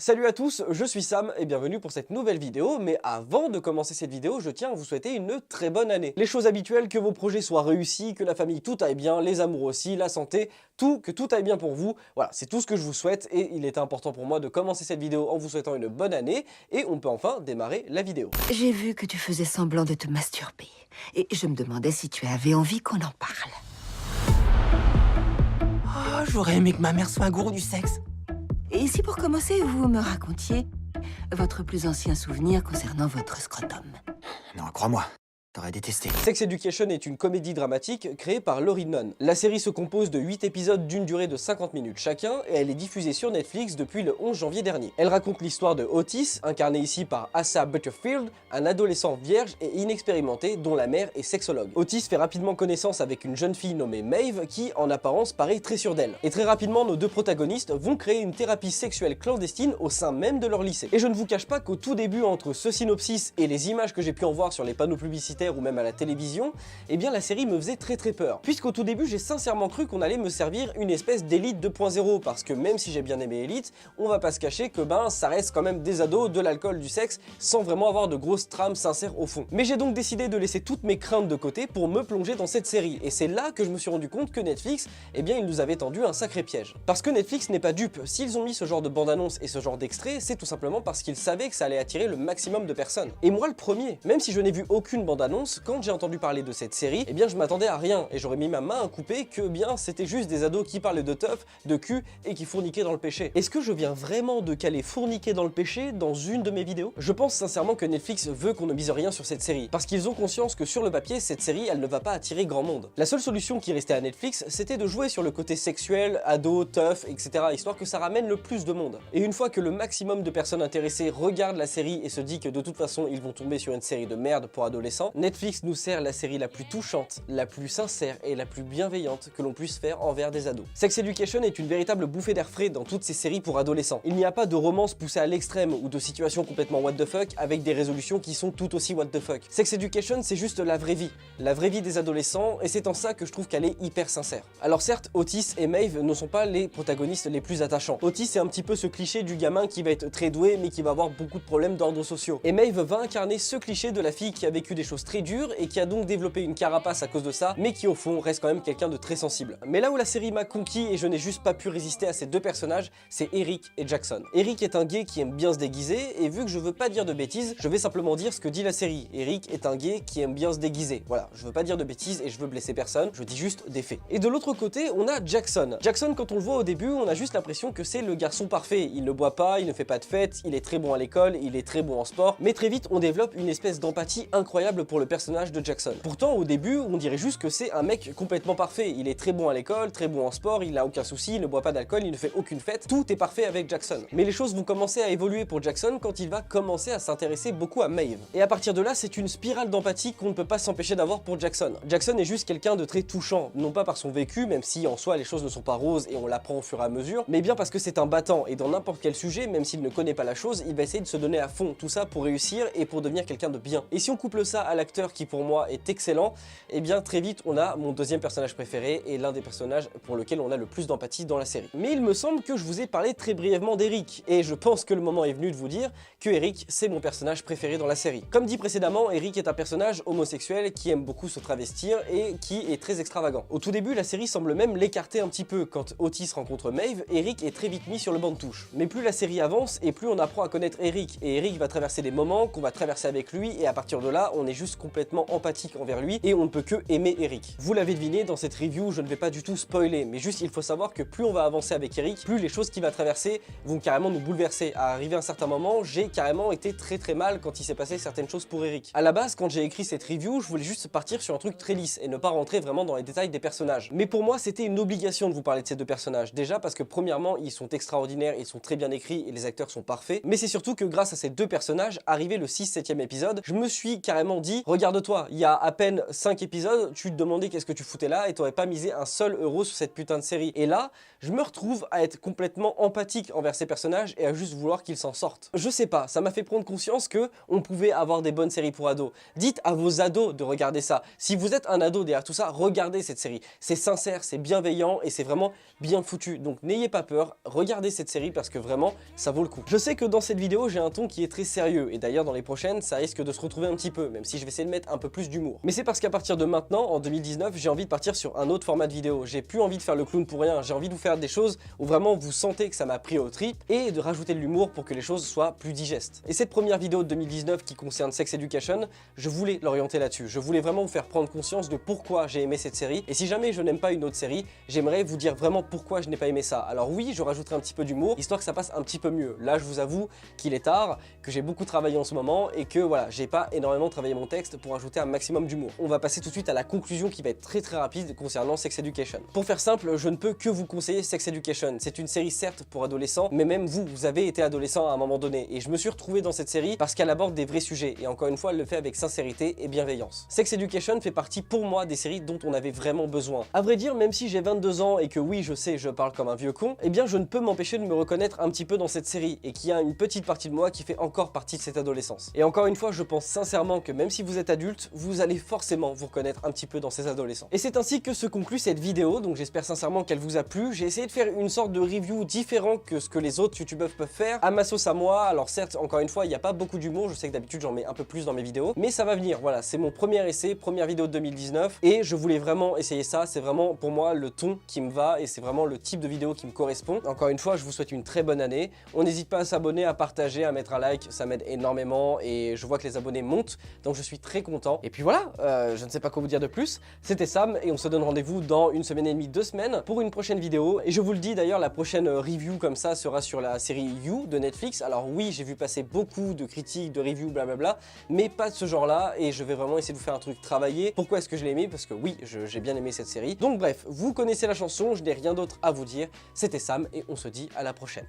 Salut à tous, je suis Sam et bienvenue pour cette nouvelle vidéo, mais avant de commencer cette vidéo, je tiens à vous souhaiter une très bonne année. Les choses habituelles, que vos projets soient réussis, que la famille tout aille bien, les amours aussi, la santé, que tout aille bien pour vous, voilà, c'est tout ce que je vous souhaite et il était important pour moi de commencer cette vidéo en vous souhaitant une bonne année et on peut enfin démarrer la vidéo. J'ai vu que tu faisais semblant de te masturber et je me demandais si tu avais envie qu'on en parle. Oh, j'aurais aimé que ma mère soit un gourou du sexe. Et si pour commencer, vous me racontiez votre plus ancien souvenir concernant votre scrotum? Non, crois-moi, t'aurais détesté. Sex Education est une comédie dramatique créée par Laurie Nunn. La série se compose de 8 épisodes d'une durée de 50 minutes chacun et elle est diffusée sur Netflix depuis le 11 janvier dernier. Elle raconte l'histoire de Otis, incarné ici par Asa Butterfield, un adolescent vierge et inexpérimenté dont la mère est sexologue. Otis fait rapidement connaissance avec une jeune fille nommée Maeve qui, en apparence, paraît très sûre d'elle. Et très rapidement, nos deux protagonistes vont créer une thérapie sexuelle clandestine au sein même de leur lycée. Et je ne vous cache pas qu'au tout début, entre ce synopsis et les images que j'ai pu en voir sur les panneaux publicitaires ou même à la télévision, eh bien la série me faisait très peur. Puisqu'au tout début, j'ai sincèrement cru qu'on allait me servir une espèce d'Elite 2.0, parce que même si j'ai bien aimé Elite, on va pas se cacher que ça reste quand même des ados, de l'alcool, du sexe, sans vraiment avoir de grosses trames sincères au fond. Mais j'ai donc décidé de laisser toutes mes craintes de côté pour me plonger dans cette série, et c'est là que je me suis rendu compte que Netflix, eh bien il nous avait tendu un sacré piège. Parce que Netflix n'est pas dupe, s'ils ont mis ce genre de bande-annonce et ce genre d'extrait, c'est tout simplement parce qu'ils savaient que ça allait attirer le maximum de personnes. Et moi le premier, même si je n'ai vu aucune bande-annonce, quand j'ai entendu parler de cette série, eh bien je m'attendais à rien, et j'aurais mis ma main à couper que bien c'était juste des ados qui parlaient de teuf, de cul, et qui fourniquaient dans le péché. Est-ce que je viens vraiment de caler fourniquer dans le péché dans une de mes vidéos? Je pense sincèrement que Netflix veut qu'on ne mise rien sur cette série, parce qu'ils ont conscience que sur le papier, cette série, elle ne va pas attirer grand monde. La seule solution qui restait à Netflix, c'était de jouer sur le côté sexuel, ado, teuf, etc., histoire que ça ramène le plus de monde. Et une fois que le maximum de personnes intéressées regardent la série et se dit que de toute façon, ils vont tomber sur une série de merde pour adolescents, Netflix nous sert la série la plus touchante, la plus sincère et la plus bienveillante que l'on puisse faire envers des ados. Sex Education est une véritable bouffée d'air frais dans toutes ces séries pour adolescents. Il n'y a pas de romance poussée à l'extrême ou de situations complètement what the fuck avec des résolutions qui sont tout aussi what the fuck. Sex Education, c'est juste la vraie vie des adolescents, et c'est en ça que je trouve qu'elle est hyper sincère. Alors certes, Otis et Maeve ne sont pas les protagonistes les plus attachants. Otis c'est un petit peu ce cliché du gamin qui va être très doué mais qui va avoir beaucoup de problèmes d'ordre sociaux. Et Maeve va incarner ce cliché de la fille qui a vécu des choses très dures et qui a donc développé une carapace à cause de ça, mais qui au fond reste quand même quelqu'un de très sensible. Mais là où la série m'a conquis et je n'ai juste pas pu résister à ces deux personnages, c'est Eric et Jackson. Eric est un gay qui aime bien se déguiser, et vu que je veux pas dire de bêtises, je vais simplement dire ce que dit la série. Eric est un gay qui aime bien se déguiser. Voilà, je veux pas dire de bêtises et je veux blesser personne, je dis juste des faits. Et de l'autre côté, on a Jackson. Jackson, quand on le voit au début, on a juste l'impression que c'est le garçon parfait. Il ne boit pas, il ne fait pas de fête, il est très bon à l'école, il est très bon en sport, mais très vite on développe une espèce d'empathie incroyable pour le personnage de Jackson. Pourtant au début, on dirait juste que c'est un mec complètement parfait. Il est très bon à l'école, très bon en sport, il a aucun souci, il ne boit pas d'alcool, il ne fait aucune fête, tout est parfait avec Jackson. Mais les choses vont commencer à évoluer pour Jackson quand il va commencer à s'intéresser beaucoup à Maeve. Et à partir de là, c'est une spirale d'empathie qu'on ne peut pas s'empêcher d'avoir pour Jackson. Jackson est juste quelqu'un de très touchant, non pas par son vécu, même si en soi les choses ne sont pas roses et on l'apprend au fur et à mesure, mais bien parce que c'est un battant et dans n'importe quel sujet, même s'il ne connaît pas la chose, il va essayer de se donner à fond, tout ça pour réussir et pour devenir quelqu'un de bien. Et si on couple ça à l'acteur qui pour moi est excellent, et bien très vite on a mon deuxième personnage préféré et l'un des personnages pour lequel on a le plus d'empathie dans la série. Mais il me semble que je vous ai parlé très brièvement d'Eric, et je pense que le moment est venu de vous dire que Eric c'est mon personnage préféré dans la série. Comme dit précédemment, Eric est un personnage homosexuel qui aime beaucoup se travestir et qui est très extravagant. Au tout début, la série semble même l'écarter un petit peu. Quand Otis rencontre Maeve, Eric est très vite mis sur le banc de touche. Mais plus la série avance et plus on apprend à connaître Eric, et Eric va traverser des moments qu'on va traverser avec lui, et à partir de là, on est juste complètement empathique envers lui et on ne peut que aimer Eric. Vous l'avez deviné, dans cette review, je ne vais pas du tout spoiler, mais juste il faut savoir que plus on va avancer avec Eric, plus les choses qu'il va traverser vont carrément nous bouleverser. À arriver à un certain moment, j'ai carrément été très mal quand il s'est passé certaines choses pour Eric. À la base, quand j'ai écrit cette review, je voulais juste partir sur un truc très lisse et ne pas rentrer vraiment dans les détails des personnages. Mais pour moi, c'était une obligation de vous parler de ces deux personnages. Déjà parce que premièrement, ils sont extraordinaires, ils sont très bien écrits et les acteurs sont parfaits. Mais c'est surtout que grâce à ces deux personnages, arrivé le 6-7e épisode, je me suis carrément dit Regarde-toi, il y a à peine 5 épisodes, tu te demandais qu'est-ce que tu foutais là et t'aurais pas misé un seul euro sur cette putain de série. Et là, je me retrouve à être complètement empathique envers ces personnages et à juste vouloir qu'ils s'en sortent. Je sais pas, ça m'a fait prendre conscience que on pouvait avoir des bonnes séries pour ados. Dites à vos ados de regarder ça. Si vous êtes un ado derrière tout ça, regardez cette série. C'est sincère, c'est bienveillant et c'est vraiment bien foutu. Donc n'ayez pas peur, regardez cette série parce que vraiment, ça vaut le coup. Je sais que dans cette vidéo, j'ai un ton qui est très sérieux et d'ailleurs dans les prochaines, ça risque de se retrouver un petit peu, même si je vais essayer de mettre un peu plus d'humour. Mais c'est parce qu'à partir de maintenant, en 2019, j'ai envie de partir sur un autre format de vidéo. J'ai plus envie de faire le clown pour rien, j'ai envie de vous faire des choses où vraiment vous sentez que ça m'a pris aux tripes et de rajouter de l'humour pour que les choses soient plus digestes. Et cette première vidéo de 2019 qui concerne Sex Education, je voulais l'orienter là-dessus. Je voulais vraiment vous faire prendre conscience de pourquoi j'ai aimé cette série. Et si jamais je n'aime pas une autre série, j'aimerais vous dire vraiment pourquoi je n'ai pas aimé ça. Alors oui, je rajouterai un petit peu d'humour, histoire que ça passe un petit peu mieux. Là, je vous avoue qu'il est tard, que j'ai beaucoup travaillé en ce moment et que voilà, j'ai pas énormément travaillé mon texte pour ajouter un maximum d'humour. On va passer tout de suite à la conclusion qui va être très rapide concernant Sex Education. Pour faire simple, je ne peux que vous conseiller Sex Education. C'est une série certes pour adolescents, mais même vous avez été adolescent à un moment donné. Et je me suis retrouvé dans cette série parce qu'elle aborde des vrais sujets. Et encore une fois, elle le fait avec sincérité et bienveillance. Sex Education fait partie pour moi des séries dont on avait vraiment besoin. À vrai dire, même si j'ai 22 ans et que oui, je sais, je parle comme un vieux con, eh bien je ne peux m'empêcher de me reconnaître un petit peu dans cette série et qu'il y a une petite partie de moi qui fait encore partie de cette adolescence. Et encore une fois, je pense sincèrement que même si vous êtes adulte, vous allez forcément vous reconnaître un petit peu dans ces adolescents. Et c'est ainsi que se conclut cette vidéo, donc j'espère sincèrement qu'elle vous a plu. J'ai essayé de faire une sorte de review différent que ce que les autres youtubeurs peuvent faire, à ma sauce à moi. Alors certes, encore une fois, il n'y a pas beaucoup d'humour, je sais que d'habitude j'en mets un peu plus dans mes vidéos, mais ça va venir, voilà, c'est mon premier essai, première vidéo de 2019, et je voulais vraiment essayer ça, c'est vraiment pour moi le ton qui me va, et c'est vraiment le type de vidéo qui me correspond. Encore une fois, je vous souhaite une très bonne année, on n'hésite pas à s'abonner, à partager, à mettre un like, ça m'aide énormément, et je vois que les abonnés montent, donc je suis très content. Et puis voilà, je ne sais pas quoi vous dire de plus, c'était Sam, et on se donne rendez-vous dans une semaine et demie, 2 semaines, pour une prochaine vidéo, et je vous le dis d'ailleurs, la prochaine review comme ça sera sur la série You de Netflix. Alors oui, j'ai vu passer beaucoup de critiques, de reviews, blablabla, mais pas de ce genre-là, et je vais vraiment essayer de vous faire un truc travaillé. Pourquoi est-ce que je l'ai aimé? Parce que oui, j'ai bien aimé cette série. Donc bref, vous connaissez la chanson, je n'ai rien d'autre à vous dire. C'était Sam, et on se dit à la prochaine.